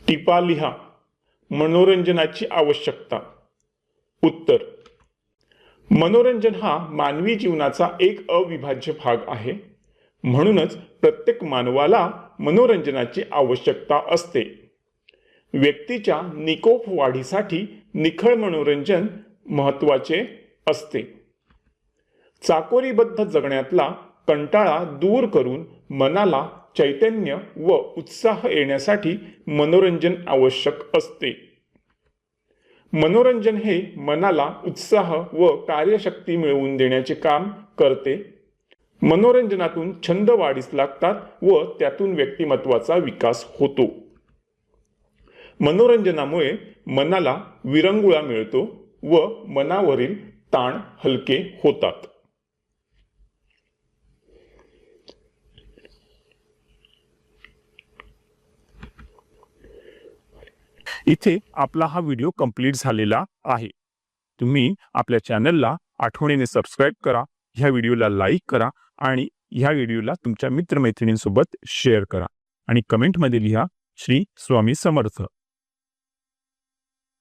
टिपा लिहा. मनोरंजनाची आवश्यकता. उत्तर: मनोरंजन हा मानवी जीवनाचा एक अविभाज्य भाग आहे. म्हणूनच प्रत्येक मानवाला मनोरंजनाची आवश्यकता असते. व्यक्तीच्या निकोप वाढीसाठी निखळ मनोरंजन महत्त्वाचे असते. चाकोरीबद्ध जगण्यातला कंटाळा दूर करून मनाला चैतन्य व उत्साह येण्यासाठी मनोरंजन आवश्यक असते. मनोरंजन हे मनाला उत्साह व कार्यशक्ती मिळवून देण्याचे काम करते. मनोरंजनातून छंद वाढीस लागतात व त्यातून व्यक्तिमत्वाचा विकास होतो. मनोरंजनामुळे मनाला विरंगुळा मिळतो व मनावरील ताण हलके होतात. इथे आपला हा व्हिडिओ कंप्लीट झालेला आहे. तुम्ही आपल्या चॅनलला आठवणीने सबस्क्राईब करा, ह्या व्हिडिओला लाईक करा आणि ह्या व्हिडिओला तुमच्या मित्रमैत्रिणींसोबत शेअर करा आणि कमेंटमध्ये लिहा श्री स्वामी समर्थ.